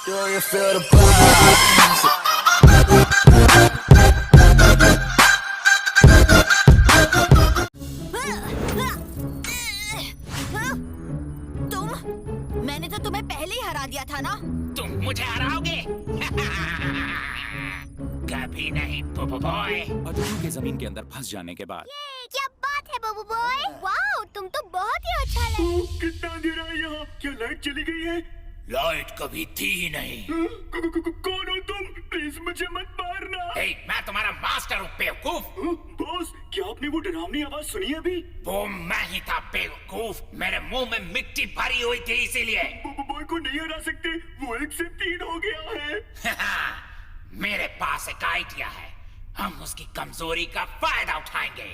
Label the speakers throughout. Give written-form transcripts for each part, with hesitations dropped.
Speaker 1: Do you feel the vibes?
Speaker 2: मैंने तो तुम्हें पहले ही हरा दिया था ना।
Speaker 3: तुम मुझे हराओगे? कभी नहीं बुबू बॉय।
Speaker 4: अदूरू के जमीन के अंदर फंस जाने के बाद
Speaker 2: ये क्या बात है बबू बॉय? वाओ, तुम तो बहुत ही अच्छा लगे।
Speaker 5: कितना अंधेरा है यहाँ? क्या लाइट चली गई है?
Speaker 3: लाइट कभी थी ही नहीं।
Speaker 5: कौन हो तुम? प्लीज मुझे मत मारना।
Speaker 3: मैं तुम्हारा मास्टर हूँ बेवकूफ।
Speaker 5: बॉस, क्या आपने वो डरावनी आवाज सुनी है अभी?
Speaker 3: वो मैं ही था बेवकूफ। मेरे मुंह में मिट्टी भरी हुई थी इसीलिए।
Speaker 5: बॉय को नहीं हरा सकते, वो 1 से 3 हो गया है।
Speaker 3: मेरे पास एक आइडिया है, हम उसकी कमजोरी का फायदा उठाएंगे।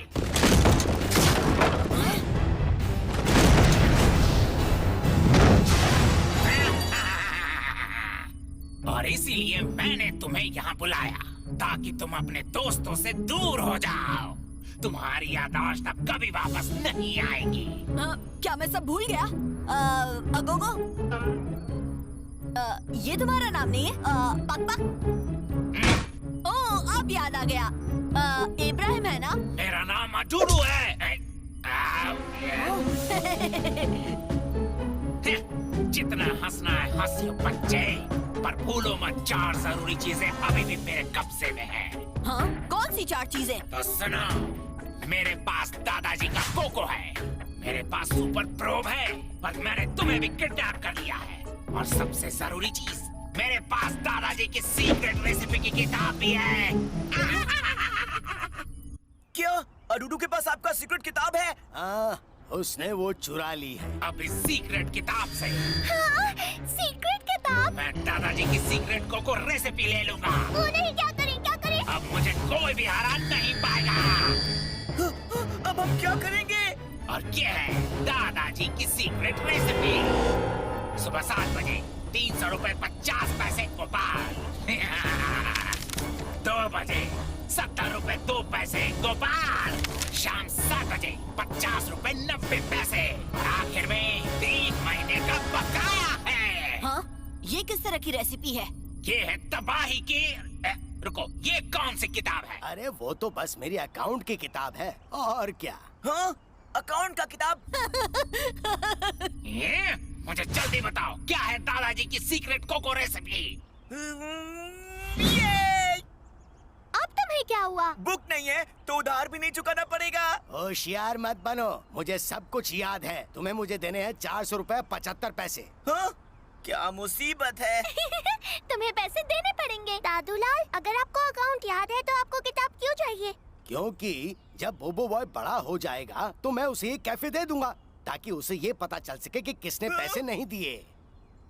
Speaker 3: और इसीलिए मैंने तुम्हें यहाँ बुलाया ताकि तुम अपने दोस्तों से दूर हो जाओ। तुम्हारी याददाश्त अब कभी वापस नहीं आएगी।
Speaker 2: क्या मैं सब भूल गया? अगोगो, ये तुम्हारा नाम नहीं है? पक पक। ओह, अब याद आ गया। इब्राहिम है ना?
Speaker 3: मेरा नाम अडूरू है। जितना हंसना है हंसियो बच्चे, पर भूलो मत 4 जरूरी चीजें अभी भी मेरे कब्जे में है।
Speaker 2: हाँ? कौन सी 4 चीजें?
Speaker 3: तो सुनो, मेरे पास दादाजी का कोको है, मेरे पास सुपर प्रोब है, और मैंने तुम्हें भी किडनैप कर लिया है। और सबसे जरूरी चीज, मेरे पास दादाजी की सीक्रेट रेसिपी की किताब भी है।
Speaker 6: क्या अडूडू के पास आपका सीक्रेट किताब है?
Speaker 7: हाँ, उसने वो चुरा ली है।
Speaker 3: अब इस सीक्रेट किताब से
Speaker 2: हाँ, सीक्रेट किताब?
Speaker 3: मैं दादाजी की सीक्रेट कोको रेसिपी ले लूंगा।
Speaker 2: वो नहीं, क्या करें क्या करें?
Speaker 3: अब मुझे कोई भी हरा नहीं पाएगा।
Speaker 6: अब हम क्या करेंगे?
Speaker 3: और ये है दादाजी की सीक्रेट रेसिपी। सुबह 7 बजे 300 रुपए 50 पैसे गोपाल। 2 बजे 70 रुपए 2 पैसे गोपाल। शाम 7 बजे 50 रुपए 90 पैसे। और आखिर में 3 महीने का बकाया है।
Speaker 2: हाँ? ये किस तरह की रेसिपी है?
Speaker 3: ये है तबाही की। रुको, ये कौन सी किताब है?
Speaker 7: अरे वो तो बस मेरी अकाउंट की किताब है, और क्या।
Speaker 6: हाँ? अकाउंट का किताब?
Speaker 3: ये मुझे जल्दी बताओ, क्या है दादाजी की सीक्रेट कोको रेसिपी?
Speaker 6: ये
Speaker 2: अब तुम्हें क्या हुआ?
Speaker 6: बुक नहीं है तो उधार भी नहीं चुकाना पड़ेगा।
Speaker 7: होशियार मत बनो, मुझे सब कुछ याद है। तुम्हें मुझे देने हैं 400 रुपए 75 पैसे।
Speaker 6: हाँ? क्या मुसीबत है?
Speaker 2: तुम्हें पैसे देने पड़ेंगे। दादूलाल, अगर आपको अकाउंट याद है तो आपको किताब क्यों चाहिए?
Speaker 7: क्योंकि जब बोबो बॉय बड़ा हो जाएगा तो मैं उसे एक कैफे दे दूंगा, ताकि उसे ये पता चल सके कि किसने पैसे नहीं दिए।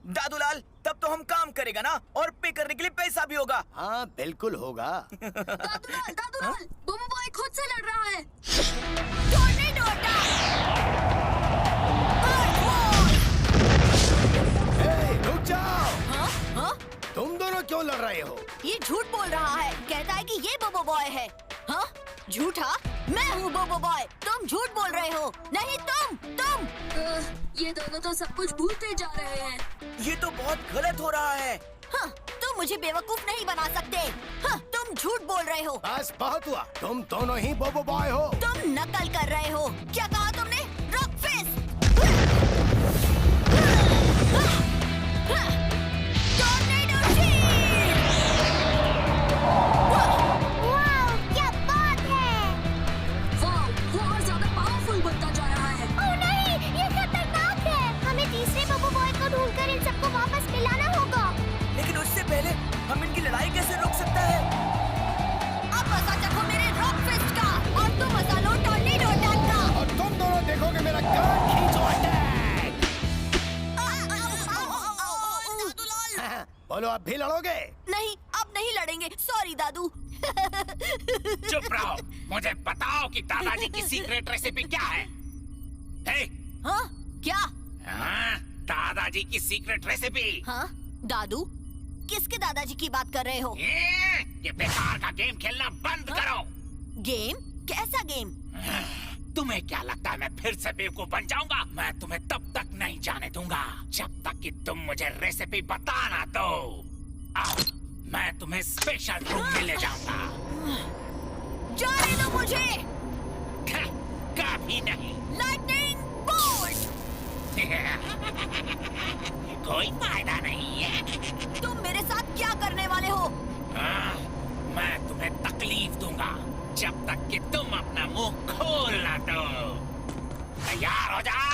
Speaker 6: दादूलाल, तब तो हम काम करेगा ना, और पे करने के लिए पैसा भी होगा।
Speaker 7: हाँ बिल्कुल होगा।
Speaker 2: दादूलाल, बोबो बॉय खुद से लड़ रहा है। टोर्नेडो
Speaker 7: हे, रुक जाओ।
Speaker 2: हाँ? हाँ?
Speaker 7: तुम दोनों क्यों लड़ रहे हो?
Speaker 2: ये झूठ बोल रहा है, कहता है कि ये बोबो बॉय है। हाँ? झूठा? मैं हूँ बोबो बॉय, तुम झूठ बोल रहे हो। नहीं, तुम।
Speaker 8: ये दोनों तो सब कुछ भूलते जा रहे हैं।
Speaker 6: ये तो बहुत गलत हो रहा है।
Speaker 2: हाँ, तुम मुझे बेवकूफ नहीं बना सकते। हाँ, तुम झूठ बोल रहे हो।
Speaker 7: बस बहुत हुआ, तुम दोनों ही बोबो बॉय हो।
Speaker 2: तुम नकल कर रहे हो। क्या कहा तुमने? Rock face. Tornado shield. वाह, क्या बात है।
Speaker 8: वाह, वो और ज्यादा पावरफुल बनता जा रहा है।
Speaker 2: ओह नहीं, ये खतरनाक है। हमें तीसरे बबू बॉय को ढूंढकर इन सबको वापस मिलाना होगा।
Speaker 6: लेकिन उससे पहले हम इनकी लड़ाई कैसे रोक सकता है?
Speaker 2: अब मजा चखो मेरे रॉक फिस्ट का, और तुम मजा लो टॉर्नेडो अटैक का।
Speaker 7: और तुम दोनों देखोगे मेरा कान खींचो अटैक। बोलो, अब भी लड़ोगे?
Speaker 2: नहीं, अब नहीं लड़ेंगे। सॉरी दादू।
Speaker 3: चुप रहो, मुझे बताओ कि दादाजी की सीक्रेट रेसिपी क्या है? हे?
Speaker 2: हाँ? क्या?
Speaker 3: हाँ, दादाजी की सीक्रेट रेसिपी।
Speaker 2: हाँ? दादू? किसके दादाजी की बात कर रहे हो?
Speaker 3: ये बेकार का गेम खेलना बंद करो।
Speaker 2: गेम? कैसा गेम?
Speaker 3: तुम्हें क्या लगता है मैं फिर से बेवकूफ बन जाऊंगा? मैं तुम्हें तब तक नहीं जाने दूंगा जब तक कि तुम मुझे रेसिपी बता ना दो। आओ, मैं तुम्हें स्पेशल रूम में ले जाऊंगा।
Speaker 2: जाने दो मुझे।
Speaker 3: कभी नहीं।
Speaker 2: Lightning bolt.
Speaker 3: कोई फायदा नहीं है।
Speaker 2: तुम मेरे साथ क्या करने वाले हो?
Speaker 3: मैं तुम्हें तकलीफ दूंगा जब तक कि तुम अपना मुंह खोल ना दो। तैयार हो जाओ।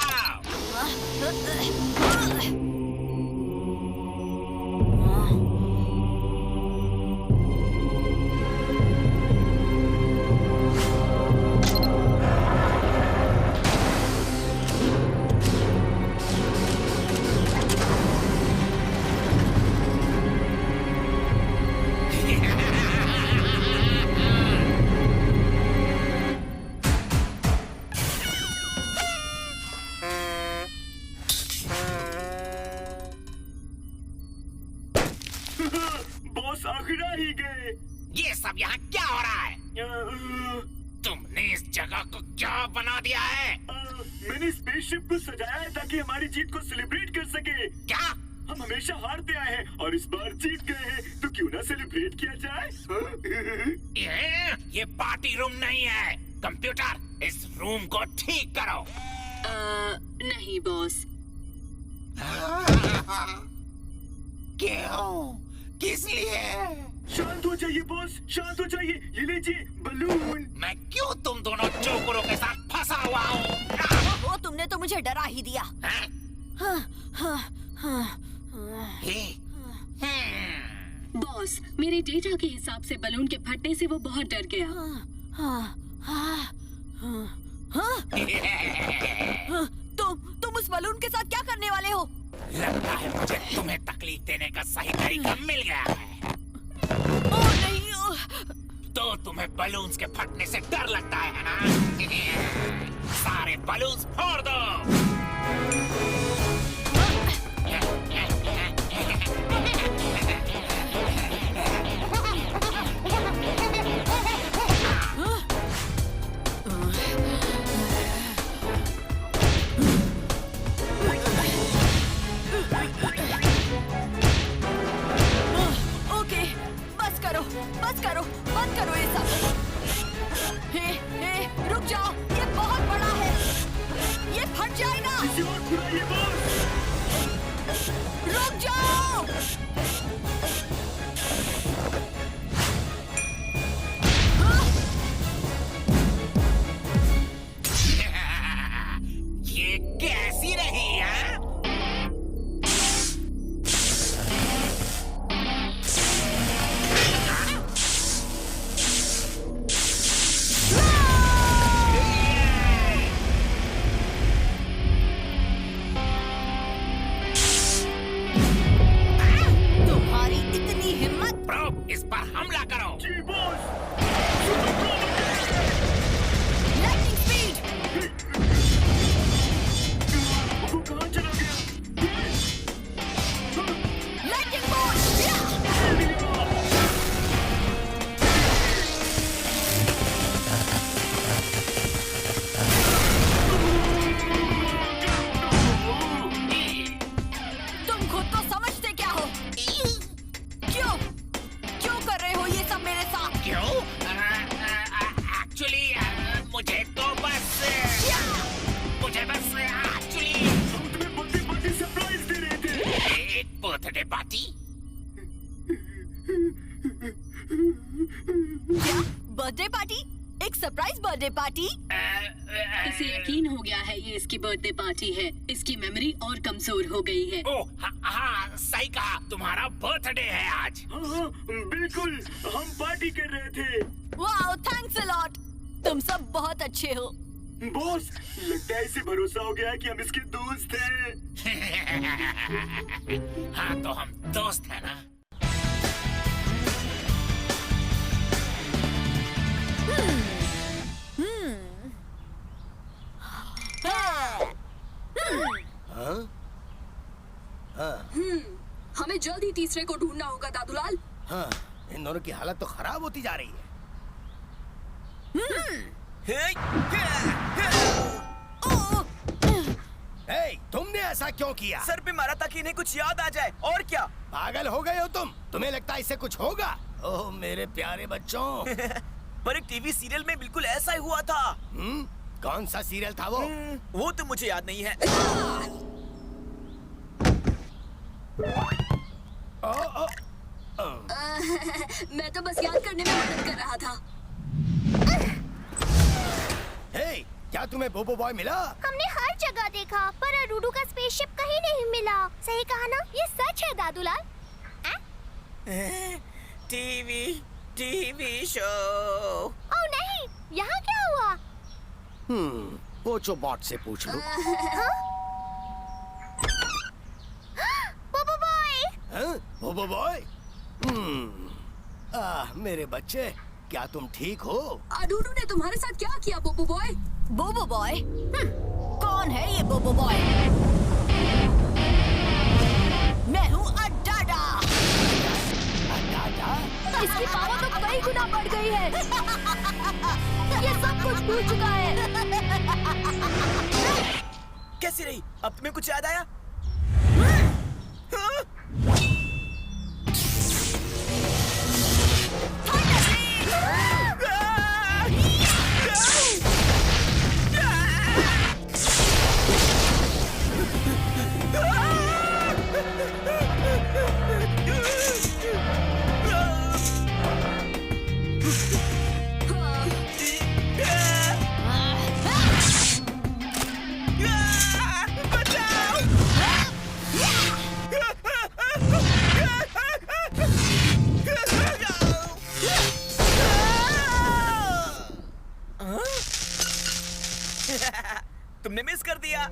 Speaker 5: बॉस आखिर आ ही गए।
Speaker 3: ये सब यहाँ क्या हो रहा है? तुमने इस जगह को क्या बना दिया है?
Speaker 5: मैंने स्पेसशिप को सजाया है ताकि हमारी जीत को सेलिब्रेट कर सके।
Speaker 3: क्या?
Speaker 5: हम हमेशा हारते आए हैं और इस बार जीत गए हैं, तो क्यों ना सेलिब्रेट किया जाए?
Speaker 3: ये पार्टी रूम नहीं है। कंप्यूटर, इस रूम को ठीक करो।
Speaker 8: नहीं बॉस।
Speaker 3: क्यों? किस लिए?
Speaker 5: शांत हो जाइए बॉस, शांत हो जाइए। ये लीजिए बलून।
Speaker 3: मैं क्यों तुम दोनों चोकरों के साथ फंसा हुआ हूँ?
Speaker 2: वो तुमने तो मुझे डरा ही दिया।
Speaker 8: बॉस, मेरे डेटा के हिसाब से बलून के फटने से वो बहुत डर गया।
Speaker 2: तुम उस बलून के साथ क्या करने वाले हो?
Speaker 3: लगता है मुझे तुम्हें तकलीफ देने का सही तरीका मिल गया है।
Speaker 2: ओह नहीं।
Speaker 3: तो तुम्हें बलून्स के फटने से डर लगता है ना? सारे बलून्स फोड़ दो।
Speaker 2: बस करो, बंद करो ये सब। हे, रुक जाओ, ये बहुत बड़ा है, ये फट जाएगा। रुक जाओ।
Speaker 3: ये कैसी रही है? Birthday party?
Speaker 2: क्या बर्थडे पार्टी? एक सरप्राइज बर्थडे पार्टी?
Speaker 8: इसे यकीन हो गया है ये इसकी बर्थडे पार्टी है। इसकी मेमोरी और कमजोर हो गई है।
Speaker 3: ओह हाँ, सही कहा। तुम्हारा बर्थडे है आज।
Speaker 5: हाँ, बिल्कुल, हम पार्टी कर रहे थे।
Speaker 2: Wow, thanks a lot. तुम सब बहुत अच्छे हो।
Speaker 5: बॉस, लगता है इसे भरोसा हो गया कि हम इसके दोस्त हैं।
Speaker 3: हाँ, तो हम दोस्त हैं ना।
Speaker 8: हमें जल्द ही तीसरे को ढूंढना होगा दादूलाल।
Speaker 7: हाँ, इन दोनों की हालत तो खराब होती जा रही है। हे, तुमने ऐसा क्यों किया?
Speaker 6: सर पे मारा ताकि इन्हें कुछ याद आ जाए। और क्या?
Speaker 7: पागल हो गए हो तुम? तुम्हें लगता है इससे कुछ होगा? ओह मेरे प्यारे बच्चों।
Speaker 6: पर एक टीवी सीरियल में बिल्कुल ऐसा ही हुआ था।
Speaker 7: कौन सा सीरियल था वो?
Speaker 6: वो तो मुझे याद नहीं है।
Speaker 8: मैं तो बस याद करने में मदद कर रहा था।
Speaker 7: हे, क्या तुम्हें बोबो बॉय मिला?
Speaker 2: हमने हर जगह देखा पर अरूडू का स्पेसशिप कहीं नहीं मिला। सही कहा ना? ये सच है दादूलाल।
Speaker 6: TV show.
Speaker 2: ओह नहीं, यहाँ क्या हुआ?
Speaker 7: पोचो बॉट से पूछ लो।
Speaker 2: बोबो बॉय।
Speaker 7: हाँ? बोबो बॉय? मेरे बच्चे, क्या तुम ठीक हो?
Speaker 8: अडूडू ने तुम्हारे साथ क्या किया बोबो बॉय?
Speaker 2: बोबो बॉय? कौन है ये बोबो बॉय? मैं हूँ अड्डाडा। इसकी पावर तो कई गुना बढ़ गई है। ये सब कुछ भूल चुका है।
Speaker 6: कैसी रही? अब तुम्हें कुछ याद आया? तुमने मिस कर दिया।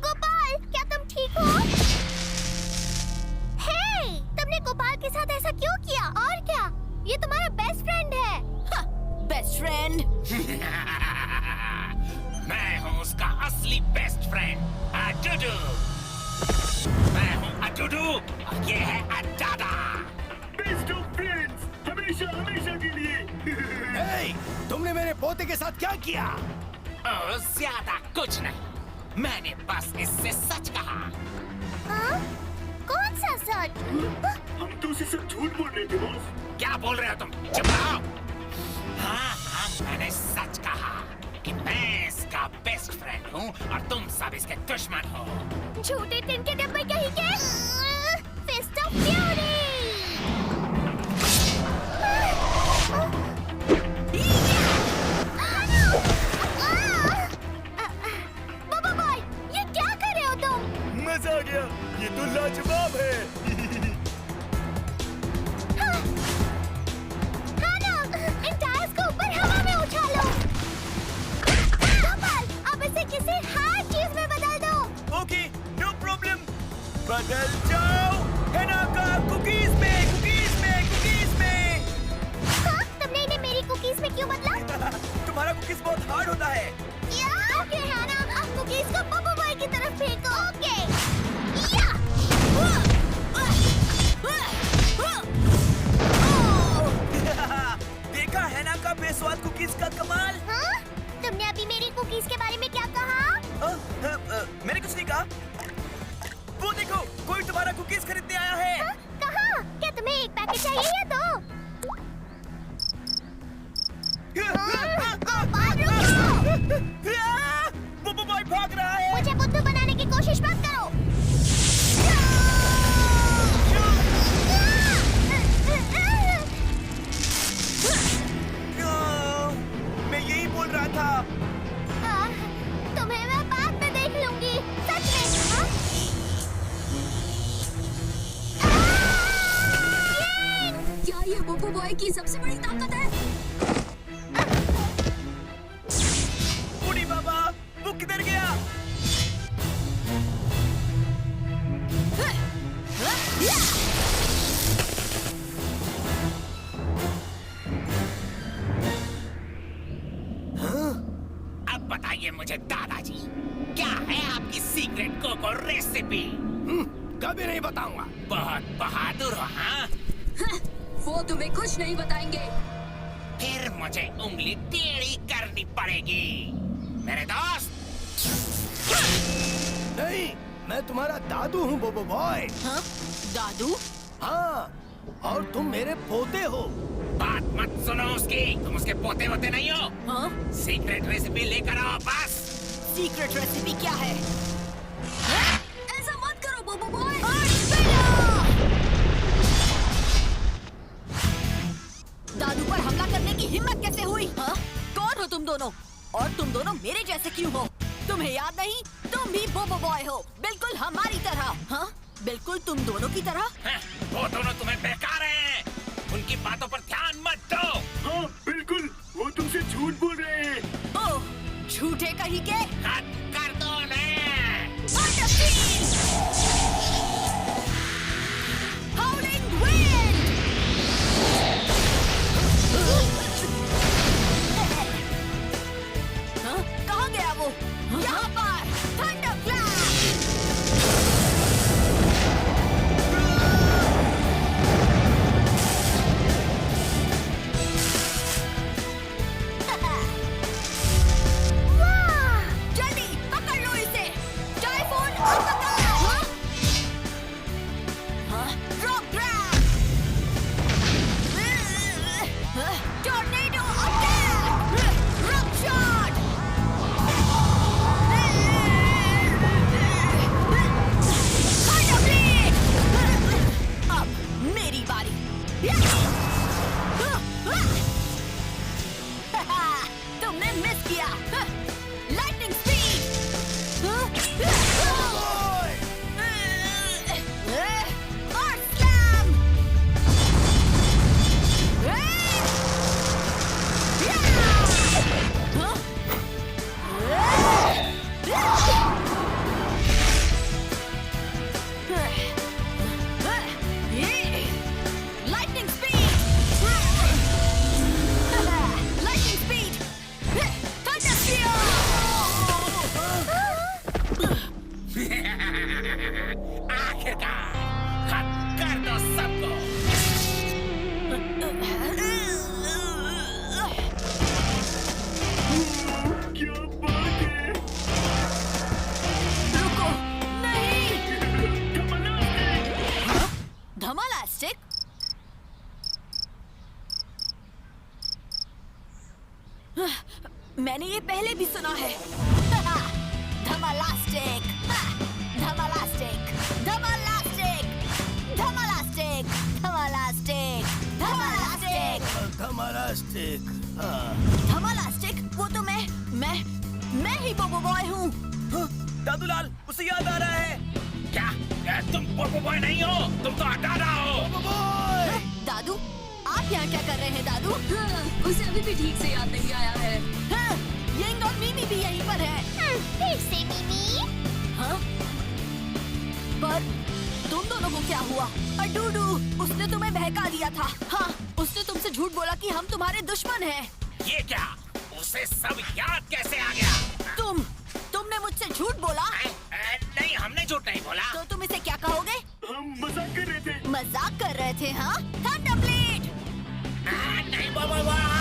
Speaker 2: गोपाल, क्या तुम ठीक हो? हे, तुमने गोपाल के साथ ऐसा क्यों किया? और क्या? ये तुम्हारा बेस्ट फ्रेंड है। Best friend?
Speaker 3: मैं हूँ उसका असली बेस्ट फ्रेंड अडूडू। मैं हूँ अडूडू और ये है अड्डाडा।
Speaker 5: बेस्ट ऑफ फ्रेंड्स, हमेशा हमेशा के लिए।
Speaker 7: हे, तुमने मेरे पोते के साथ क्या किया?
Speaker 3: और ज्यादा कुछ नहीं, मैंने बस इससे सच कहा।
Speaker 2: हाँ? कौन सा सच?
Speaker 5: हम तो उसे सब झूठ बोल रहे थे बॉस।
Speaker 3: क्या बोल रहे हो तुम? चुप रहो। हाँ, मैंने सच कहा कि मैं इसका बेस्ट फ्रेंड हूँ और तुम सब इसके दुश्मन हो।
Speaker 2: झूठे टिन के डब्बे कहीं के? Fist of fury! Boboiboy, ये क्या कर रहे हो तुम?
Speaker 6: मजा आ गया। ये तो लाजवाब है।
Speaker 2: हाँ ना, इन टायर्स को ऊपर हवा में उछालो। गोपाल, अब इसे किसी हार्ड चीज में बदल दो।
Speaker 6: Okay, no problem. बदल जाओ हेनाका कुकीज में, कुकीज में, कुकीज में।
Speaker 2: हाँ, तुमने इन्हें मेरी कुकीज में क्यों बदला?
Speaker 6: तुम्हारा कुकीज बहुत हार्ड होता है।
Speaker 2: या, ओके हैना, अब कुकीज को बोबो बॉय की तरफ फेंको। ओके। या!
Speaker 6: देखा हेनाका बेस्वाद कुकीज का कमाल।
Speaker 2: हाँ? तुमने अभी मेरी कुकीज के बारे में क्या कहा?
Speaker 6: मैंने कुछ नहीं कहा। वो देखो, कोई तुम्हारा कुकीज खरीदने आया है।
Speaker 2: हाँ? कहाँ? क्या तुम्हें एक पैकेट चाहिए या दो? गोपाल, रुको!
Speaker 6: बोबो बॉय भाग रहा है।
Speaker 2: मुझे बुद्धू बनाने की कोशिश मत करो।
Speaker 6: मैं यही बोल रहा था।
Speaker 2: तुम्हें मैं बाद में देख लूंगी। सच में? हाँ?
Speaker 8: क्या ये बोबो बॉय की सबसे बड़ी ताकत है?
Speaker 6: बूढ़ी बाबा, वो किधर गया?
Speaker 7: हाँ?
Speaker 3: मुझे दादाजी, क्या है आपकी सीक्रेट कोको रेसिपी?
Speaker 7: कभी नहीं बताऊंगा।
Speaker 3: बहुत बहादुर हो, हाँ?
Speaker 8: वो तुम्हें कुछ नहीं बताएंगे।
Speaker 3: फिर मुझे उंगली टेढ़ी करनी पड़ेगी, मेरे दोस्त।
Speaker 7: नहीं, मैं तुम्हारा दादू हूँ बोबो बॉय।
Speaker 2: हाँ? दादू?
Speaker 7: हाँ, और तुम मेरे पोते हो।
Speaker 3: बात मत सुनो उसकी, तुम उसके पोते होते नहीं हो।
Speaker 2: हाँ?
Speaker 3: सीक्रेट रेसिपी लेकर आओ बस।
Speaker 2: सीक्रेट रेसिपी क्या है?
Speaker 8: ऐसा मत करो बोबो बॉय।
Speaker 2: दादू पर हमला करने की हिम्मत कैसे हुई? हाँ? कौन हो तुम दोनों? और तुम दोनों मेरे जैसे क्यों हो? तुम्हें याद नहीं? तुम भी बोबो बॉय हो, बिल्कुल हमारी तरह। हाँ? बिल्कुल तुम दोनों की तरह।
Speaker 3: हाँ, वो दोनों तुम्हें बेकार हैं। उनकी बातों पर ध्यान मत दो।
Speaker 5: हाँ बिल्कुल, वो तुमसे झूठ बोल रहे हैं।
Speaker 2: ओह, झूठे कहीं के।
Speaker 3: हद कर दो उन्हें।
Speaker 2: Howling wind! हाँ? कहाँ गया वो? यहाँ पर! Thunderclap! वाह! जल्दी पकड़ लो इसे! Typhoon uppercut! हाँ? हाँ? Rock grab! Tornado attack! Rock shot! Thunder blade! अब मेरी बारी। तुमने मिस किया। Lightning speed! Earth slam! Lightning speed! Lightning speed! Thunder sphere!
Speaker 3: आखिरकार हद कर दो सबको।
Speaker 5: क्या बात है?
Speaker 2: रुको, नहीं!
Speaker 5: कमला!
Speaker 2: धमालास्टिक? मैंने ये पहले भी सुना है। धमालास्टिक, धमालास्टिक, धमालास्टिक, धमालास्टिक, धमालास्टिक, धमालास्टिक,
Speaker 7: धमालास्टिक।
Speaker 2: धमालास्टिक। वो तो मैं ही बोबो बॉय हूँ।
Speaker 6: दादूलाल, उसे याद आ रहा है।
Speaker 3: क्या तुम बोबो बॉय नहीं हो? तुम तो अटारा हो।
Speaker 2: दादू, आप यहाँ क्या कर रहे हैं दादू?
Speaker 8: हाँ, उसे अभी भी ठीक से याद नहीं आया है।
Speaker 2: हाँ, यंग और मिमी भी यहीं पर है।
Speaker 9: फिर से मिमी?
Speaker 2: हाँ? पर तुम दोनों को क्या हुआ? डूडू, उसने तुम्हें बहका दिया था। हाँ, उसने तुमसे झूठ बोला कि हम तुम्हारे दुश्मन हैं।
Speaker 3: ये क्या? उसे सब याद कैसे आ गया?
Speaker 2: तुमने मुझसे झूठ बोला?
Speaker 3: नहीं, हमने झूठ नहीं बोला।
Speaker 2: तो तुम इसे क्या कहोगे?
Speaker 5: हम मजाक कर रहे थे।
Speaker 2: मजाक कर रहे थे, हाँ? Thunder blade!
Speaker 3: नहीं बोबो बॉय।